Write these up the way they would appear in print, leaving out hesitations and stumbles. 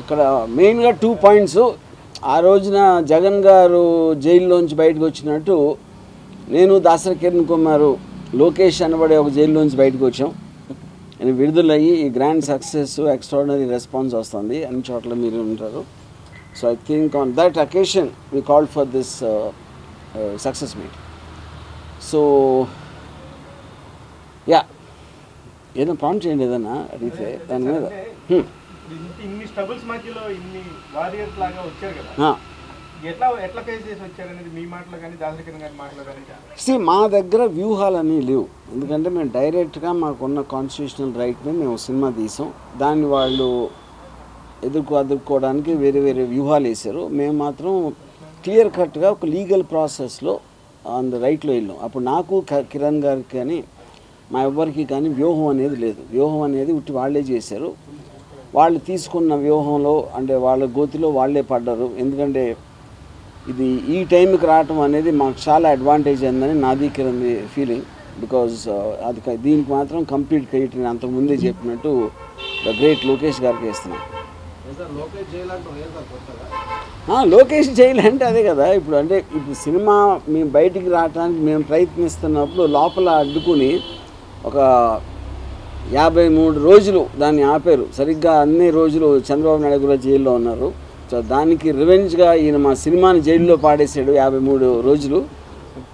ఇక్కడ మెయిన్గా 2 పాయింట్స్. ఆ రోజున జగన్ గారు జైల్లోంచి బయటకు వచ్చినట్టు నేను దాసరి కిరణ్ కుమార్ లోకేష్ అనబడే ఒక జైల్లోంచి బయటకు వచ్చాం. నేను విడుదలయ్యి ఈ గ్రాండ్ సక్సెస్ ఎక్స్ట్రాడినరీ రెస్పాన్స్ వస్తుంది, అన్ని చోట్ల మీరు ఉంటారు. So I think on that occasion we called for this success meet. So yeah, ఏదైనా ప్రాంప్ట్ చేయండి, ఏదైనా అడిగితే దాని మీద. ఇన్ని స్ట్రగుల్స్ మధ్యలో ఇన్ని వారియర్స్ లాగా వచ్చారు కదా, ఎట్లా ఫేస్ చేసి వచ్చారనేది మీ మాటలో కానీ దాసరి కిరణ్ గారి మాటలో కానీ. మా దగ్గర వ్యూహాలన్నీ లేవు, ఎందుకంటే మేము డైరెక్ట్గా మాకున్న కాన్స్టిట్యూషనల్ రైట్ని మేము సినిమా తీసాం. దాన్ని వాళ్ళు ఎదుర్కోవడానికి వేరే వేరే వ్యూహాలు వేశారు. మేము మాత్రం క్లియర్ కట్గా ఒక లీగల్ ప్రాసెస్లో ఆన్ ద రైట్లో వెళ్ళాం. అప్పుడు నాకు కిరణ్ గారికి కానీ మా ఎవ్వరికి కానీ వ్యూహం అనేది లేదు. వ్యూహం అనేది ఉట్టి వాళ్ళే చేశారు. వాళ్ళు తీసుకున్న వ్యూహంలో అంటే వాళ్ళ గోతిలో వాళ్ళే పడ్డారు. ఎందుకంటే ఇది ఈ టైంకి రావటం అనేది మాకు చాలా అడ్వాంటేజ్ అయిందని నాది కిరణ్ ఫీలింగ్. బికాజ్ అది దీనికి మాత్రం కంప్లీట్ క్రెడిట్ నేను అంతకుముందే చెప్పినట్టు ద గ్రేట్ లోకేష్ గారికి ఇస్తున్నాను. లోకేష్ జైలు అంటే అదే కదా. ఇప్పుడు సినిమా మేము బయటికి రావడానికి మేము ప్రయత్నిస్తున్నప్పుడు లోపల అడ్డుకుని ఒక 53 రోజులు దాన్ని ఆపారు. సరిగ్గా అన్ని రోజులు చంద్రబాబు నాయుడు కూడా జైల్లో ఉన్నారు. సో దానికి రివెంజ్గా ఈయన మా సినిమాని జైల్లో పాడేశాడు 53 రోజులు.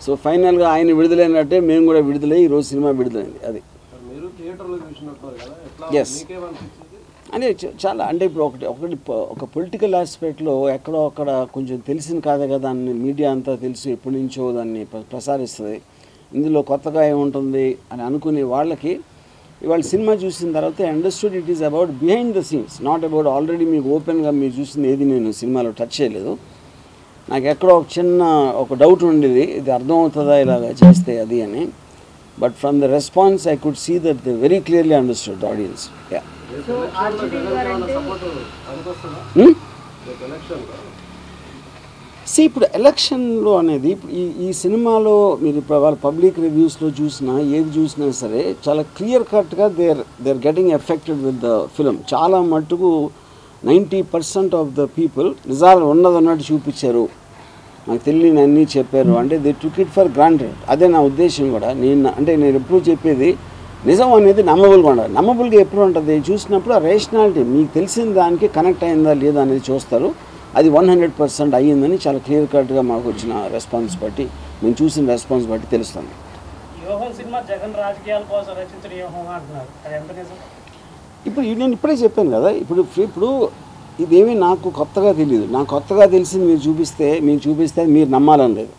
సో ఫైనల్గా ఆయన విడుదలైనట్టే మేము కూడా విడుదలై ఈరోజు సినిమా విడుదలైంది. అది ఎస్ అంటే చాలా అంటే ఇప్పుడు ఒక పొలిటికల్ ఆస్పెక్ట్లో ఎక్కడో అక్కడ కొంచెం తెలిసిన కాదే కదా, దాన్ని మీడియా అంతా తెలుసు, ఎప్పటి నుంచో దాన్ని ప్రసారిస్తుంది. ఇందులో కొత్తగా ఏముంటుంది అని అనుకునే వాళ్ళకి ఇవాళ సినిమా చూసిన తర్వాత understood it is about behind the scenes, not about already మీకు ఓపెన్గా మీరు చూసింది ఏది నేను సినిమాలో టచ్ చేయలేదు. నాకు ఎక్కడో ఒక చిన్న డౌట్ ఉండేది, ఇది అర్థమవుతుందా ఇలాగ చేస్తే అది అని. But from the response I could see that they very clearly understood the audience. Yeah ఇప్పుడు ఎలక్షన్లో అనేది ఇప్పుడు ఈ సినిమాలో మీరు ఇప్పుడు వాళ్ళ పబ్లిక్ రివ్యూస్లో చూసినా ఏది చూసినా సరే చాలా క్లియర్ కట్గా they are getting affected with the film. చాలా మట్టుకు 90% ఆఫ్ ద పీపుల్ నిజాలు ఉన్నట్టు చూపించారు, నాకు తెలియని అన్నీ చెప్పారు. అంటే they took it for granted. అదే నా ఉద్దేశం కూడా. నేను ఎప్పుడు చెప్పేది నిజం అనేది నమ్మబుల్గా ఉండాలి. నమ్మబుల్గా ఎప్పుడు ఉంటుంది చూసినప్పుడు ఆ రేషనాలిటీ మీకు తెలిసిన దానికి కనెక్ట్ అయిందా లేదా అనేది చూస్తారు. అది 100% అయ్యిందని చాలా క్లియర్ కట్గా మాకు వచ్చిన రెస్పాన్స్ బట్టి, మేము చూసిన రెస్పాన్స్ బట్టి తెలుస్తుంది. ఇప్పుడు నేను ఇప్పుడే చెప్పాను కదా, ఇప్పుడు ఇదేమీ నాకు కొత్తగా తెలియదు. నాకు కొత్తగా తెలిసింది మీరు చూపిస్తే మీరు నమ్మాలని లేదు.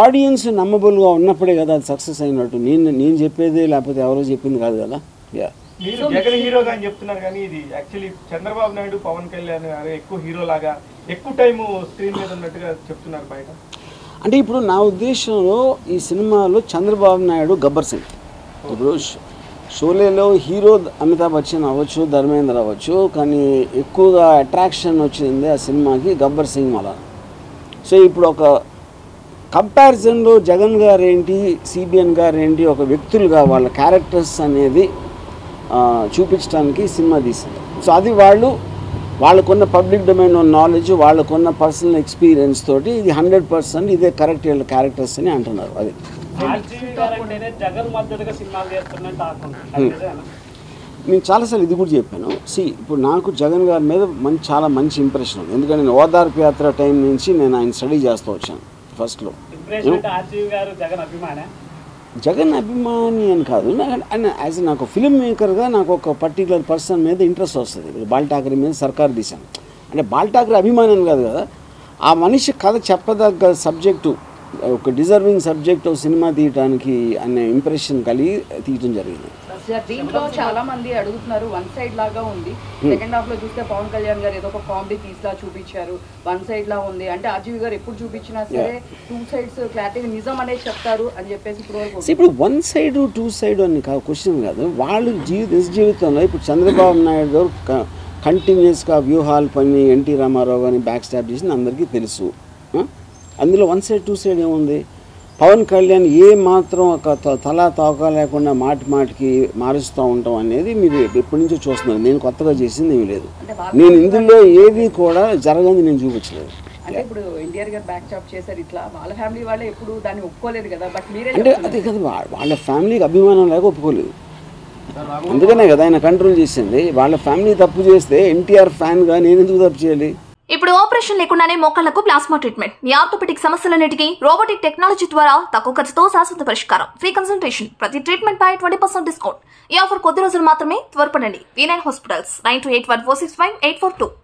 ఆడియన్స్ నమ్మబుల్గా ఉన్నప్పుడే కదా అది సక్సెస్ అయినట్టు. నేను చెప్పేది లేకపోతే ఎవరో చెప్పింది కాదు కదా. యా మీరు జగన్ హీరోగా అని చెప్తున్నారు కానీ ఇది యాక్చువల్లీ చంద్రబాబు నాయుడు పవన్ కళ్యాణ్ గారు ఎక్కువ హీరోలాగా ఎక్కువ టైం స్క్రీన్ మీద ఉన్నట్టుగా చెప్తున్నారు బయట. అంటే ఇప్పుడు నా ఉద్దేశంలో ఈ సినిమాలో చంద్రబాబు నాయుడు గబ్బర్ సింగ్. ఇప్పుడు షోలేలో హీరో అమితాబ్ బచ్చన్ అవ్వచ్చు, ధర్మేంద్ర అవ్వచ్చు, కానీ ఎక్కువగా అట్రాక్షన్ వచ్చింది ఆ సినిమాకి గబ్బర్ సింగ్ వల్ల. సో ఇప్పుడు ఒక కంపారిజన్లో జగన్ గారు ఏంటి, సిబిఎన్ గారు ఏంటి, ఒక వ్యక్తులుగా వాళ్ళ క్యారెక్టర్స్ అనేది చూపించడానికి సినిమా తీసింది. సో అది వాళ్ళకున్న పబ్లిక్ డొమైన్ నాలెడ్జ్, వాళ్ళకున్న పర్సనల్ ఎక్స్పీరియన్స్ తోటి ఇది 100% ఇదే కరెక్ట్ వీళ్ళ క్యారెక్టర్స్ అని అంటున్నారు. అది నేను చాలాసార్లు ఇది కూడా చెప్పాను. ఇప్పుడు నాకు జగన్ గారి మీద చాలా మంచి ఇంప్రెషన్ ఉంది. ఎందుకంటే నేను ఓదార్పు యాత్ర టైం నుంచి నేను ఆయన స్టడీ చేస్తూ వచ్చాను. ఫస్ట్లో జగన్ అభిమాని అని కాదు, యాజ్ నాకు ఫిల్మ్ మేకర్గా నాకు ఒక పర్టికులర్ పర్సన్ మీద ఇంట్రెస్ట్ వస్తుంది. ఇప్పుడు బాల్ ఠాకరే మీద సర్కార్ తీశాను అంటే బాల్ ఠాకరే అభిమాని అని కాదు కదా, ఆ మనిషి కథ చెప్పదగ్గ సబ్జెక్టు, ఒక డిజర్వింగ్ సబ్జెక్ట్ సినిమా తీయడానికి అనే ఇంప్రెషన్ కలిగి తీయటం జరిగింది. దీంట్లో చాలా మంది అడుగుతున్నారు, వన్ సైడ్ లాగా ఉంది. సెకండ్ హాఫ్ లో చూస్తే పవన్ కళ్యాణ్ గారు ఏదో ఒక కామెడీ పీస్ లా చూపించారు, వన్ సైడ్ లా ఉంది. అంటే అజీవ్ గారు ఎప్పుడు చూపించినా సరే 2 sides క్లారిటీ నిజం అనేది చెప్తారు అని చెప్పేసి ఇప్పుడు 1 side 2 side అని క్వశ్చన్ కాదు. వాళ్ళు నిజ జీవితంలో ఇప్పుడు చంద్రబాబు నాయుడు గారు కంటిన్యూస్గా వ్యూహాలు పని ఎన్టీ రామారావు గారిని బ్యాక్ స్టాప్ చేసింది అందరికీ తెలుసు. అందులో 1 side 2 side ఏముంది? పవన్ కళ్యాణ్ ఏ మాత్రం ఒక తలా తోక లేకుండా మాటికి మారుస్తూ ఉంటాం అనేది మీరు ఎప్పటి నుంచో చూస్తున్నారు. నేను కొత్తగా చేసింది ఏమీ లేదు. నేను ఇందులో ఏది కూడా జరగని నేను చూపించలేదు. అంటే ఇప్పుడు ఎన్టీఆర్ గారు బ్యాక్ చాప్ చేశారు, ఇట్లా వాళ్ళ ఫ్యామిలీ వాళ్ళే ఎప్పుడు దాన్ని ఒప్పుకోలేదు కదా, బట్ మీరే అంటే అదే కదా వాళ్ళ ఫ్యామిలీకి అభిమానం లేక ఒప్పుకోలేదు. అందుకనే కదా ఆయన కంట్రోల్ చేసింది. వాళ్ళ ఫ్యామిలీ తప్పు చేస్తే ఎన్టీఆర్ ఫ్యాన్గా నేను ఎందుకు తప్పు చేయాలి? ఇప్పుడు ఆపరేషన్ లేకుండానే మోకాళ్లకు ప్లాస్మా ట్రీట్మెంట్. మీ ఆర్థోపెటిక్ సమస్యలన్నిటికీ రోబోటిక్ టెక్నాలజీ ద్వారా తక్కువ ఖర్చుతో శాశ్వత పరిష్కారం. Free consultation. ప్రతి ట్రీట్మెంట్ పై 20% డిస్కౌంట్. ఈ ఆఫర్ కొద్ది రోజులు మాత్రమే. త్వరపడండి. V9 hospitals 9281465842.